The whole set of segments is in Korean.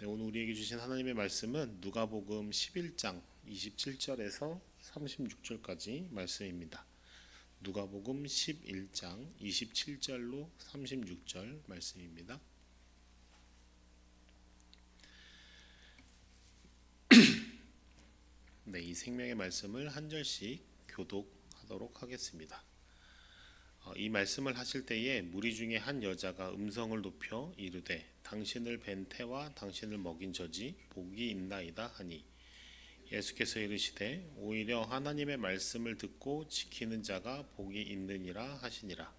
네, 오늘 우리에게 주신 하나님의 말씀은 누가복음 11장 27절에서 36절까지 말씀입니다. 누가복음 11장 27절로 36절 말씀입니다. 네, 이 생명의 말씀을 한 절씩 교독하도록 하겠습니다. 이 말씀을 하실 때에 무리 중에 한 여자가 음성을 높여 이르되 당신을 뵌 태와 당신을 먹인 저지 복이 있나이다 하니 예수께서 이르시되 오히려 하나님의 말씀을 듣고 지키는 자가 복이 있느니라 하시니라.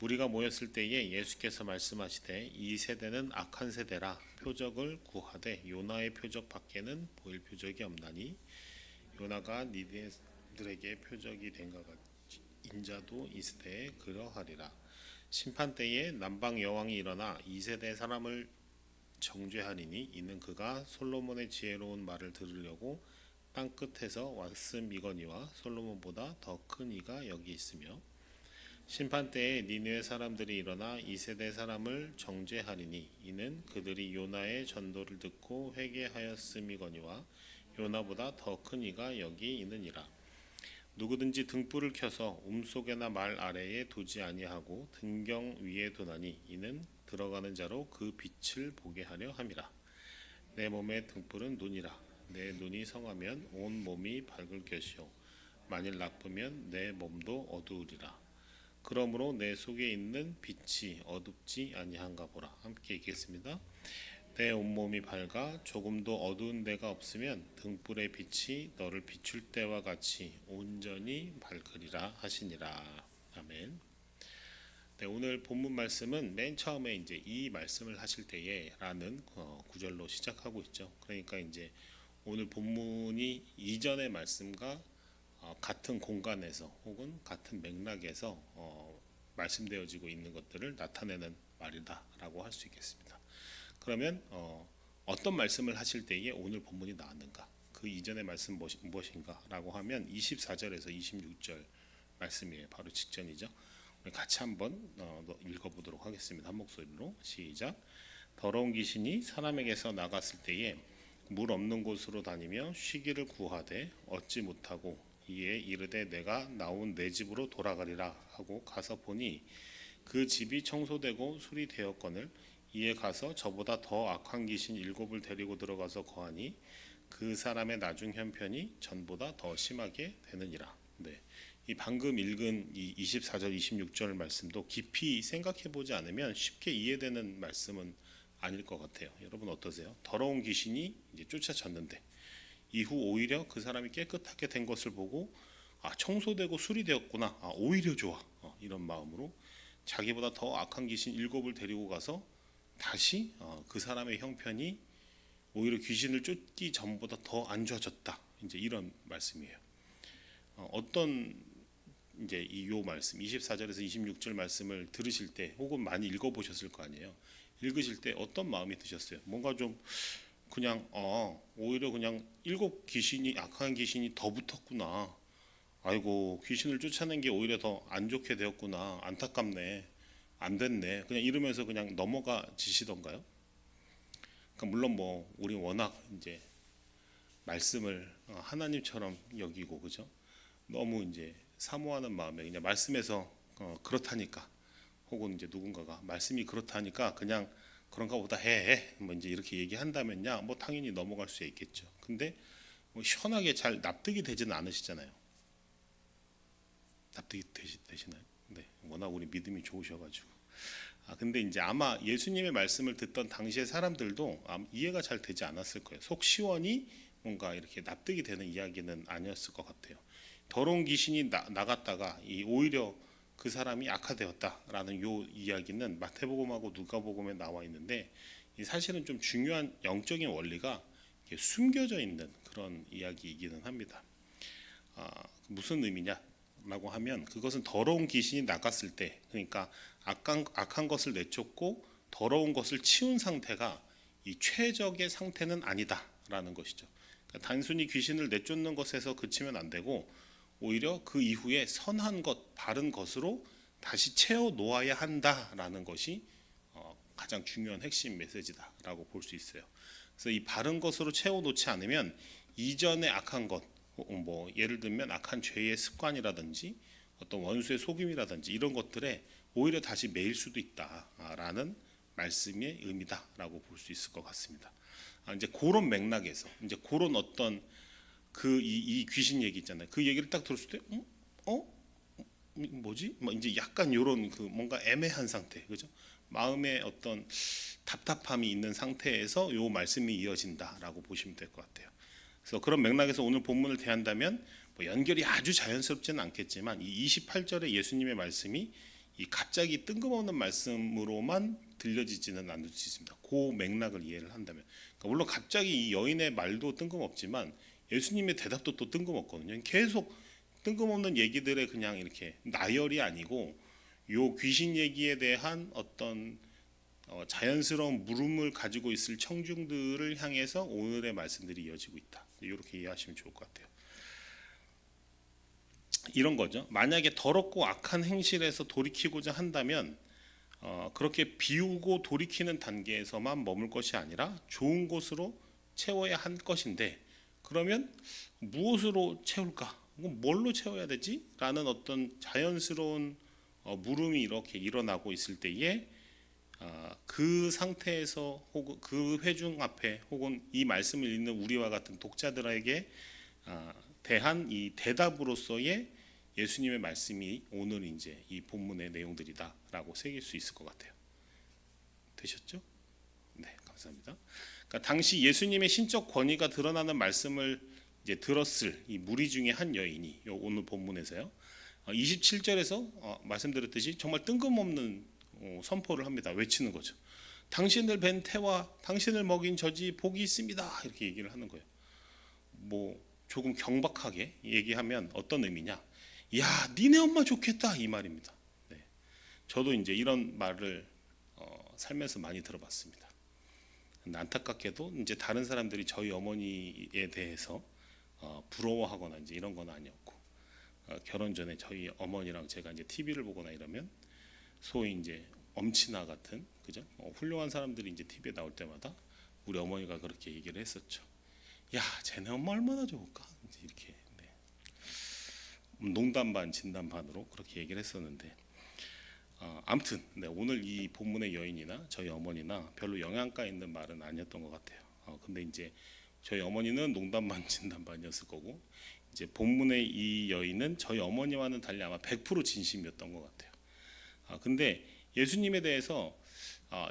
무리가 모였을 때에 예수께서 말씀하시되 이 세대는 악한 세대라 표적을 구하되 요나의 표적 밖에는 보일 표적이 없나니 요나가 니네들에게 표적이 된 것 같이 인자도 이 시대에 그러하리라. 심판 때에 남방 여왕이 일어나 이 세대 사람을 정죄하리니 이는 그가 솔로몬의 지혜로운 말을 들으려고 땅 끝에서 왔음이거니와 솔로몬보다 더 큰 이가 여기 있으며 심판 때에 니느웨 사람들이 일어나 이 세대 사람을 정죄하리니 이는 그들이 요나의 전도를 듣고 회개하였음이거니와 요나보다 더 큰 이가 여기 있느니라. 누구든지 등불을 켜서 움속에나 말 아래에 두지 아니하고 등경 위에 두나니 이는 들어가는 자로 그 빛을 보게 하려 함이라. 내 몸의 등불은 눈이라. 내 눈이 성하면 온 몸이 밝을 것이요 만일 나쁘면 내 몸도 어두우리라. 그러므로 내 속에 있는 빛이 어둡지 아니한가 보라. 함께 읽겠습니다. 내 온몸이 밝아 조금도 어두운 데가 없으면 등불의 빛이 너를 비출 때와 같이 온전히 밝으리라 하시니라. 아멘. 네, 오늘 본문 말씀은 맨 처음에 이제 이 말씀을 하실 때에라는 구절로 시작하고 있죠. 그러니까 이제 오늘 본문이 이전의 말씀과 같은 공간에서 혹은 같은 맥락에서 말씀되어지고 있는 것들을 나타내는 말이다라고 할 수 있겠습니다. 그러면 어떤 말씀을 하실 때에 오늘 본문이 나왔는가? 그 이전의 말씀 무엇인가? 라고 하면 24절에서 26절 말씀이에요. 바로 직전이죠. 우리 같이 한번 읽어보도록 하겠습니다. 한 목소리로 시작. 더러운 귀신이 사람에게서 나갔을 때에 물 없는 곳으로 다니며 쉬기를 구하되 얻지 못하고 이에 이르되 내가 나온 내 집으로 돌아가리라 하고 가서 보니 그 집이 청소되고 수리되었거늘 이에 가서 저보다 더 악한 귀신 7을 데리고 들어가서 거하니 그 사람의 나중 형편이 전보다 더 심하게 되느니라. 네, 이 방금 읽은 이 24절 26절 말씀도 깊이 생각해 보지 않으면 쉽게 이해되는 말씀은 아닐 것 같아요. 여러분 어떠세요? 더러운 귀신이 이제 쫓아졌는데 이후 오히려 그 사람이 깨끗하게 된 것을 보고 청소되고 수리되었구나. 오히려 좋아. 이런 마음으로 자기보다 더 악한 귀신 7을 데리고 가서 다시 그 사람의 형편이 오히려 귀신을 쫓기 전보다 더 안 좋아졌다. 이제 이런 말씀이에요. 어떤 이제 이 말씀 24절에서 26절 말씀을 들으실 때 혹은 많이 읽어보셨을 거 아니에요. 읽으실 때 어떤 마음이 드셨어요? 뭔가 좀 그냥 오히려 그냥 7 악한 귀신이 더 붙었구나. 아이고 귀신을 쫓아낸 게 오히려 더 안 좋게 되었구나. 안타깝네. 안 됐네. 그냥 이러면서 그냥 넘어가 지시던가요? 그러니까 물론 뭐 우리 워낙 이제 말씀을 하나님처럼 여기고 그죠? 너무 이제 사모하는 마음에 그냥 말씀에서 그렇다니까 혹은 이제 누군가가 말씀이 그렇다니까 그냥 그런가 보다 해. 뭐 이제 이렇게 얘기한다면야 뭐 당연히 넘어갈 수 있겠죠. 근데 뭐 시원하게 잘 납득이 되지는 않으시잖아요. 납득이 되시나요? 네, 워낙 우리 믿음이 좋으셔가지고. 근데 이제 아마 예수님의 말씀을 듣던 당시의 사람들도 이해가 잘 되지 않았을 거예요. 속 시원히 뭔가 이렇게 납득이 되는 이야기는 아니었을 것 같아요. 더러운 귀신이 나갔다가 오히려 그 사람이 악화되었다라는 요 이야기는 마태복음하고 누가복음에 나와 있는데 사실은 좀 중요한 영적인 원리가 숨겨져 있는 그런 이야기이기는 합니다. 무슨 의미냐라고 하면 그것은 더러운 귀신이 나갔을 때 그러니까 악한 것을 내쫓고 더러운 것을 치운 상태가 이 최적의 상태는 아니다라는 것이죠. 그러니까 단순히 귀신을 내쫓는 것에서 그치면 안 되고 오히려 그 이후에 선한 것, 바른 것으로 다시 채워 놓아야 한다라는 것이 가장 중요한 핵심 메시지다라고 볼 수 있어요. 그래서 이 바른 것으로 채워놓지 않으면 이전의 악한 것, 뭐 예를 들면 악한 죄의 습관이라든지 어떤 원수의 속임이라든지 이런 것들에 오히려 다시 매일 수도 있다라는 말씀의 의미다라고 볼 수 있을 것 같습니다. 이제 그런 맥락에서 이제 그런 어떤 이 귀신 얘기 있잖아요. 그 얘기를 딱 들었을 때, 뭐지? 뭐 이제 약간 이런 뭔가 애매한 상태, 그죠? 마음에 어떤 답답함이 있는 상태에서 요 말씀이 이어진다라고 보시면 될 것 같아요. 그래서 그런 맥락에서 오늘 본문을 대한다면 뭐 연결이 아주 자연스럽지는 않겠지만 이 28절의 예수님의 말씀이 이 갑자기 뜬금없는 말씀으로만 들려지지는 않을 수 있습니다. 그 맥락을 이해를 한다면, 그러니까 물론 갑자기 이 여인의 말도 뜬금없지만 예수님의 대답도 또 뜬금없거든요. 계속 뜬금없는 얘기들에 그냥 이렇게 나열이 아니고 요 귀신 얘기에 대한 어떤 자연스러운 물음을 가지고 있을 청중들을 향해서 오늘의 말씀들이 이어지고 있다. 이렇게 이해하시면 좋을 것 같아요. 이런 거죠. 만약에 더럽고 악한 행실에서 돌이키고자 한다면 그렇게 비우고 돌이키는 단계에서만 머물 것이 아니라 좋은 곳으로 채워야 할 것인데, 그러면 무엇으로 채울까? 뭘로 채워야 되지? 라는 어떤 자연스러운 물음이 이렇게 일어나고 있을 때에 그 상태에서 혹은 그 회중 앞에 혹은 이 말씀을 읽는 우리와 같은 독자들에게 대한 이 대답으로서의 예수님의 말씀이 오늘 이제 이 본문의 내용들이다라고 새길 수 있을 것 같아요. 되셨죠? 네, 감사합니다. 그러니까 당시 예수님의 신적 권위가 드러나는 말씀을 이제 들었을 이 무리 중에 한 여인이 오늘 본문에서요. 27절에서 말씀드렸듯이 정말 뜬금없는 선포를 합니다. 외치는 거죠. 당신을 뵌 태와 당신을 먹인 젖이 복이 있습니다. 이렇게 얘기를 하는 거예요. 뭐 조금 경박하게 얘기하면 어떤 의미냐? 야, 니네 엄마 좋겠다 이 말입니다. 네. 저도 이제 이런 말을 살면서 많이 들어봤습니다. 근데 안타깝게도 이제 다른 사람들이 저희 어머니에 대해서 부러워하거나 이제 이런 건 아니었고, 결혼 전에 저희 어머니랑 제가 이제 TV를 보거나 이러면 소위 이제 엄친아 같은, 그죠? 훌륭한 사람들이 이제 TV에 나올 때마다 우리 어머니가 그렇게 얘기를 했었죠. 야, 쟤네 엄마 얼마나 좋을까? 이제 이렇게 농담 반 진담 반으로 그렇게 얘기를 했었는데, 아무튼 네, 오늘 이 본문의 여인이나 저희 어머니나 별로 영향가 있는 말은 아니었던 것 같아요. 근데 이제 저희 어머니는 농담 반 진담 반이었을 거고, 이제 본문의 이 여인은 저희 어머니와는 달리 아마 100% 진심이었던 것 같아요. 근데 예수님에 대해서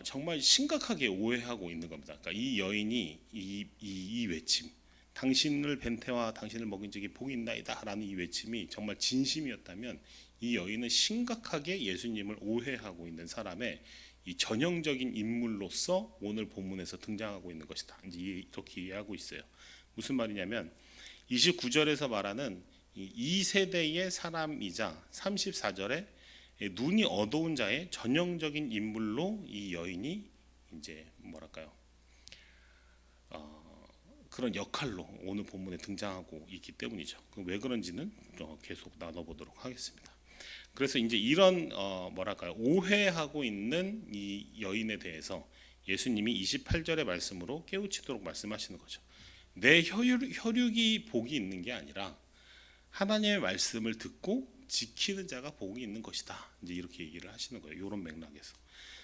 정말 심각하게 오해하고 있는 겁니다. 그러니까 이 여인이 이 외침, 당신을 뵌 태와 당신을 먹인 적이 복이 있나이다라는 이 외침이 정말 진심이었다면, 이 여인은 심각하게 예수님을 오해하고 있는 사람의 이 전형적인 인물로서 오늘 본문에서 등장하고 있는 것이다. 이제 이렇게 이해하고 있어요. 무슨 말이냐면 29절에서 말하는 이 세대의 사람이자 34절에 눈이 어두운 자의 전형적인 인물로 이 여인이 이제 뭐랄까요? 그런 역할로 오늘 본문에 등장하고 있기 때문이죠. 왜 그런지는 계속 나눠보도록 하겠습니다. 그래서 이제 이런 뭐랄까요, 오해하고 있는 이 여인에 대해서 예수님이 28절의 말씀으로 깨우치도록 말씀하시는 거죠. 내 혈육이 복이 있는 게 아니라 하나님의 말씀을 듣고 지키는 자가 복이 있는 것이다. 이제 이렇게 얘기를 하시는 거예요. 이런 맥락에서.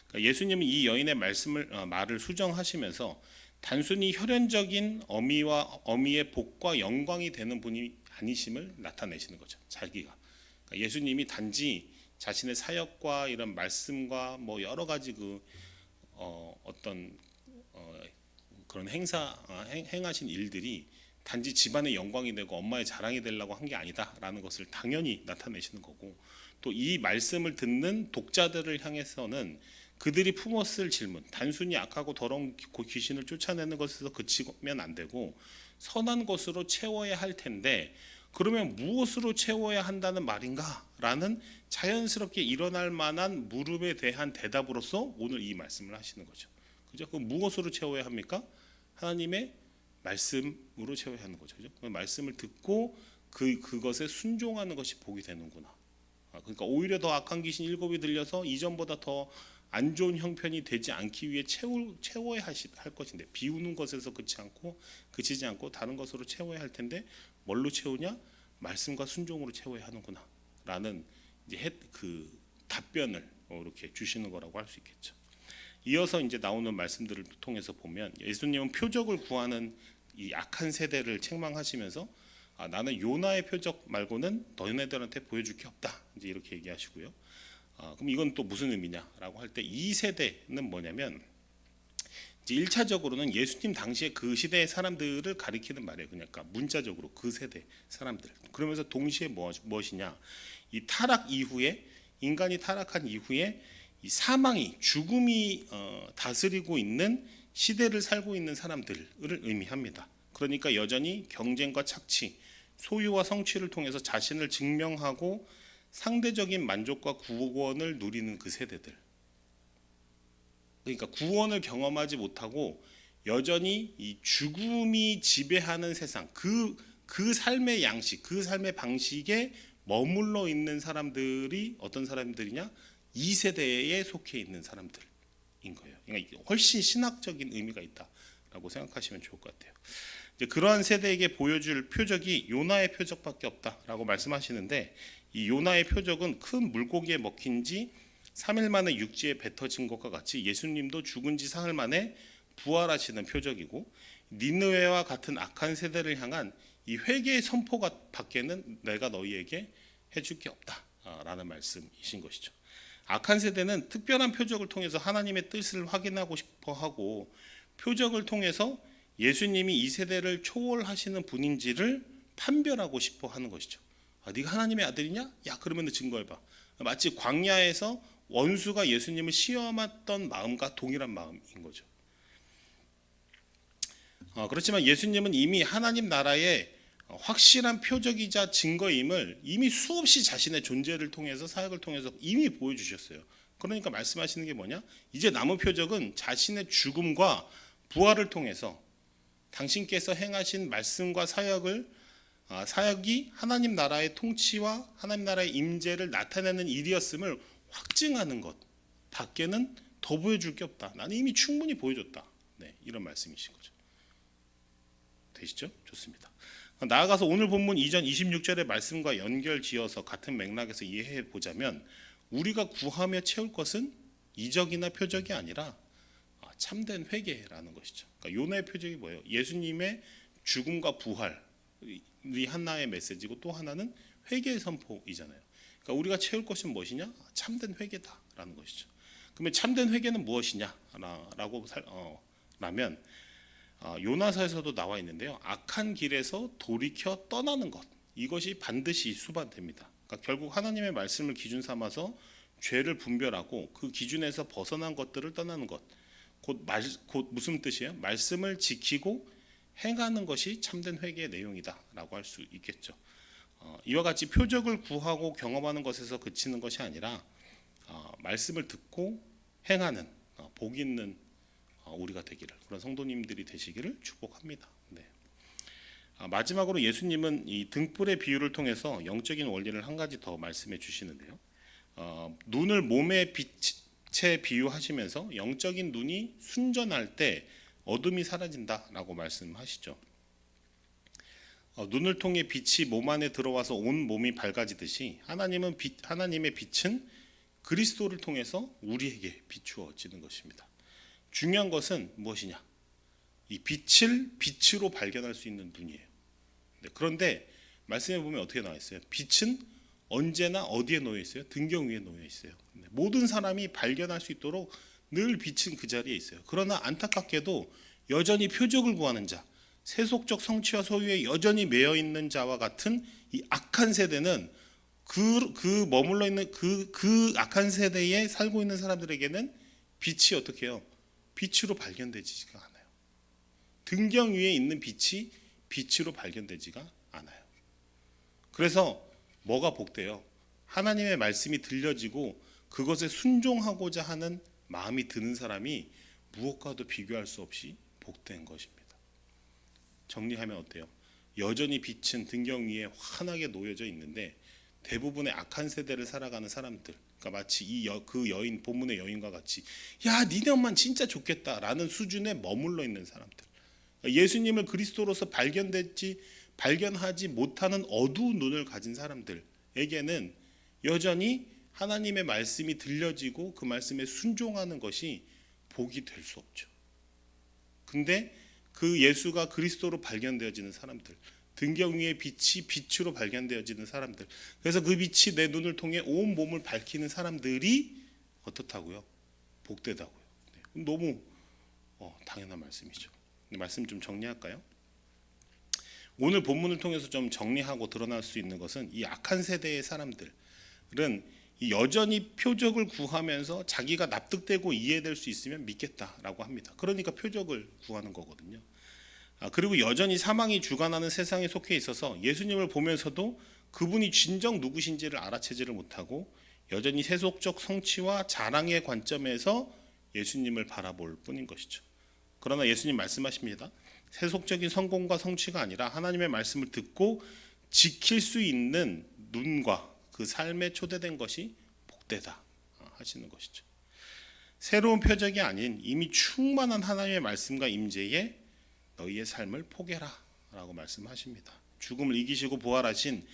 그러니까 예수님은 이 여인의 말을 수정하시면서 단순히 혈연적인 어미의 복과 영광이 되는 분이 아니심을 나타내시는 거죠. 자기가. 그러니까 예수님이 단지 자신의 사역과 이런 말씀과 뭐 여러 가지 어떤 그런 행하신 일들이 단지 집안의 영광이 되고 엄마의 자랑이 되려고 한 게 아니다라는 것을 당연히 나타내시는 거고, 또 이 말씀을 듣는 독자들을 향해서는 그들이 품었을 질문, 단순히 악하고 더러운 귀신을 쫓아내는 것에서 그치면 안 되고 선한 것으로 채워야 할 텐데, 그러면 무엇으로 채워야 한다는 말인가? 라는 자연스럽게 일어날 만한 물음에 대한 대답으로서 오늘 이 말씀을 하시는 거죠. 그죠? 그 무엇으로 채워야 합니까? 하나님의 말씀으로 채워야 하는 거죠. 그죠? 그 말씀을 듣고 그것에 순종하는 것이 복이 되는구나. 그러니까 오히려 더 악한 귀신 7이 들려서 이전보다 더 안 좋은 형편이 되지 않기 위해 채워야 할 것인데, 비우는 것에서 그치지 않고 다른 것으로 채워야 할 텐데 뭘로 채우냐? 말씀과 순종으로 채워야 하는구나 라는 이제 그 답변을 이렇게 주시는 거라고 할 수 있겠죠. 이어서 이제 나오는 말씀들을 통해서 보면 예수님은 표적을 구하는 이 악한 세대를 책망하시면서 나는 요나의 표적 말고는 너희네들한테 보여줄 게 없다 이제 이렇게 얘기하시고요. 그럼 이건 또 무슨 의미냐라고 할 때 이 세대는 뭐냐면 이제 1차적으로는 예수님 당시에 그 시대의 사람들을 가리키는 말이에요. 그러니까 문자적으로 그 세대 사람들. 그러면서 동시에 무엇이냐? 이 타락 이후에 인간이 타락한 이후에 이 사망이 죽음이 다스리고 있는 시대를 살고 있는 사람들을 의미합니다. 그러니까 여전히 경쟁과 착취, 소유와 성취를 통해서 자신을 증명하고 상대적인 만족과 구원을 누리는 그 세대들. 그러니까 구원을 경험하지 못하고 여전히 이 죽음이 지배하는 세상, 그 삶의 양식, 그 삶의 방식에 머물러 있는 사람들이 어떤 사람들이냐? 이 세대에 속해 있는 사람들인 거예요. 그러니까 훨씬 신학적인 의미가 있다라고 생각하시면 좋을 것 같아요. 이제 그러한 세대에게 보여줄 표적이 요나의 표적밖에 없다라고 말씀하시는데, 이 요나의 표적은 큰 물고기에 먹힌 지 3일 만에 육지에 뱉어진 것과 같이 예수님도 죽은 지 사흘 만에 부활하시는 표적이고, 니느웨와 같은 악한 세대를 향한 이 회개의 선포가 밖에는 내가 너희에게 해줄 게 없다라는 말씀이신 것이죠. 악한 세대는 특별한 표적을 통해서 하나님의 뜻을 확인하고 싶어하고, 표적을 통해서 예수님이 이 세대를 초월하시는 분인지를 판별하고 싶어하는 것이죠. 네가 하나님의 아들이냐? 야, 그러면 증거해봐. 마치 광야에서 원수가 예수님을 시험했던 마음과 동일한 마음인 거죠. 그렇지만 예수님은 이미 하나님 나라의 확실한 표적이자 증거임을 이미 수없이 자신의 존재를 통해서, 사역을 통해서 이미 보여주셨어요. 그러니까 말씀하시는 게 뭐냐? 이제 남은 표적은 자신의 죽음과 부활을 통해서 당신께서 행하신 말씀과 사역이 하나님 나라의 통치와 하나님 나라의 임재를 나타내는 일이었음을 확증하는 것 밖에는 더 보여줄 게 없다. 나는 이미 충분히 보여줬다. 네, 이런 말씀이신 거죠. 되시죠? 좋습니다. 나아가서 오늘 본문 이전 26절의 말씀과 연결지어서 같은 맥락에서 이해해 보자면, 우리가 구하며 채울 것은 이적이나 표적이 아니라 참된 회개라는 것이죠. 그러니까 요나의 표적이 뭐예요? 예수님의 죽음과 부활이 하나의 메시지고, 또 하나는 회개의 선포이잖아요. 그러니까 우리가 채울 것은 무엇이냐? 참된 회개다라는 것이죠. 그러면 참된 회개는 무엇이냐라고 라면 요나서에서도 나와 있는데요. 악한 길에서 돌이켜 떠나는 것, 이것이 반드시 수반됩니다. 그러니까 결국 하나님의 말씀을 기준 삼아서 죄를 분별하고 그 기준에서 벗어난 것들을 떠나는 것, 곧 무슨 뜻이에요? 말씀을 지키고 행하는 것이 참된 회개의 내용이다라고 할 수 있겠죠. 이와 같이 표적을 구하고 경험하는 것에서 그치는 것이 아니라 말씀을 듣고 행하는 복 있는 우리가 되기를, 그런 성도님들이 되시기를 축복합니다. 네. 마지막으로 예수님은 이 등불의 비유를 통해서 영적인 원리를 한 가지 더 말씀해 주시는데요. 눈을 몸의 빛에 비유하시면서 영적인 눈이 순전할 때 어둠이 사라진다라고 말씀하시죠. 눈을 통해 빛이 몸 안에 들어와서 온 몸이 밝아지듯이 하나님의 빛은 그리스도를 통해서 우리에게 비추어지는 것입니다. 중요한 것은 무엇이냐? 이 빛을 빛으로 발견할 수 있는 눈이에요. 네, 그런데 말씀해 보면 어떻게 나와 있어요? 빛은 언제나 어디에 놓여 있어요? 등경 위에 놓여 있어요. 네, 모든 사람이 발견할 수 있도록 늘 빛은 그 자리에 있어요. 그러나 안타깝게도 여전히 표적을 구하는 자, 세속적 성취와 소유에 여전히 매여 있는 자와 같은 이 악한 세대는 그 머물러 있는 그 악한 세대에 살고 있는 사람들에게는 빛이 어떻게 해요? 빛으로 발견되지가 않아요. 등경 위에 있는 빛이 빛으로 발견되지가 않아요. 그래서 뭐가 복돼요? 하나님의 말씀이 들려지고 그것에 순종하고자 하는 마음이 드는 사람이 무엇과도 비교할 수 없이 복된 것입니다. 정리하면 어때요? 여전히 빛은 등경 위에 환하게 놓여져 있는데 대부분의 악한 세대를 살아가는 사람들, 그러니까 마치 그 여인, 본문의 여인과 같이 야 니네 엄마는 진짜 좋겠다라는 수준에 머물러 있는 사람들, 예수님을 그리스도로서 발견하지 못하는 어두운 눈을 가진 사람들에게는 여전히 하나님의 말씀이 들려지고 그 말씀에 순종하는 것이 복이 될 수 없죠. 근데 그 예수가 그리스도로 발견되어지는 사람들, 등경 위의 빛이 빛으로 발견되어지는 사람들, 그래서 그 빛이 내 눈을 통해 온 몸을 밝히는 사람들이 어떻다고요? 복되다고요. 네, 너무 당연한 말씀이죠. 말씀 좀 정리할까요? 오늘 본문을 통해서 좀 정리하고 드러날 수 있는 것은 이 악한 세대의 사람들은 여전히 표적을 구하면서 자기가 납득되고 이해될 수 있으면 믿겠다라고 합니다. 그러니까 표적을 구하는 거거든요. 그리고 여전히 사망이 주관하는 세상에 속해 있어서 예수님을 보면서도 그분이 진정 누구신지를 알아채지를 못하고 여전히 세속적 성취와 자랑의 관점에서 예수님을 바라볼 뿐인 것이죠. 그러나 예수님 말씀하십니다. 세속적인 성공과 성취가 아니라 하나님의 말씀을 듣고 지킬 수 있는 눈과 그 삶에 초대된 것이 복되다 하시는 것이죠. 새로운 표적이 아닌 이미 충만한 하나님의 말씀과 임재에 너희의 삶을 포개라 라고 말씀하십니다. 죽음을 이기시고 부활하신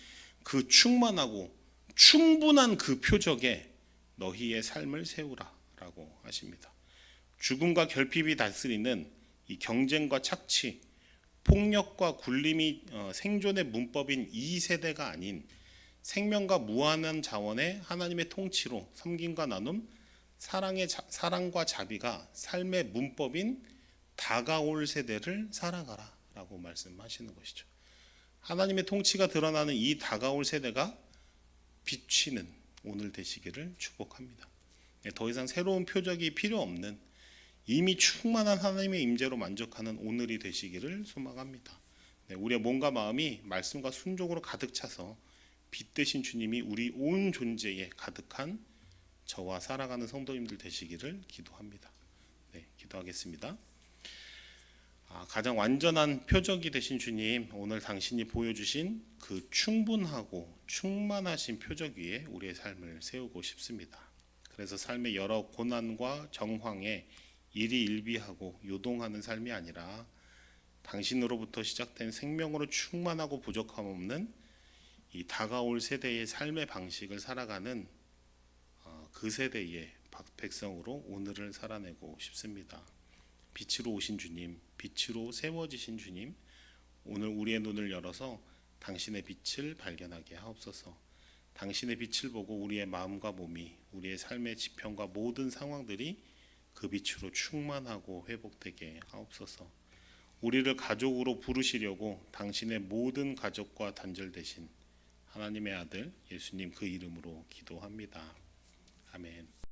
그 충만하고 충분한 그 표적에 너희의 삶을 세우라 라고 하십니다. 죽음과 결핍이 다스리는 이 경쟁과 착취, 폭력과 굴림이 생존의 문법인 이 세대가 아닌 생명과 무한한 자원의 하나님의 통치로 섬김과 나눔, 사랑과 자비가 삶의 문법인 다가올 세대를 살아가라 라고 말씀하시는 것이죠. 하나님의 통치가 드러나는 이 다가올 세대가 비치는 오늘 되시기를 축복합니다. 더 이상 새로운 표적이 필요 없는 이미 충만한 하나님의 임재로 만족하는 오늘이 되시기를 소망합니다. 우리의 몸과 마음이 말씀과 순종으로 가득 차서 빛 되신 주님이 우리 온 존재에 가득한 저와 살아가는 성도님들 되시기를 기도합니다. 기도하겠습니다. 가장 완전한 표적이 되신 주님, 오늘 당신이 보여주신 그 충분하고 충만하신 표적 위에 우리의 삶을 세우고 싶습니다. 그래서 삶의 여러 고난과 정황에 일희일비하고 요동하는 삶이 아니라 당신으로부터 시작된 생명으로 충만하고 부족함 없는 이 다가올 세대의 삶의 방식을 살아가는 그 세대의 백성으로 오늘을 살아내고 싶습니다. 빛으로 오신 주님, 빛으로 세워지신 주님, 오늘 우리의 눈을 열어서 당신의 빛을 발견하게 하옵소서. 당신의 빛을 보고 우리의 마음과 몸이, 우리의 삶의 지평과 모든 상황들이 그 빛으로 충만하고 회복되게 하옵소서. 우리를 가족으로 부르시려고 당신의 모든 가족과 단절되신 하나님의 아들 예수님 그 이름으로 기도합니다. 아멘.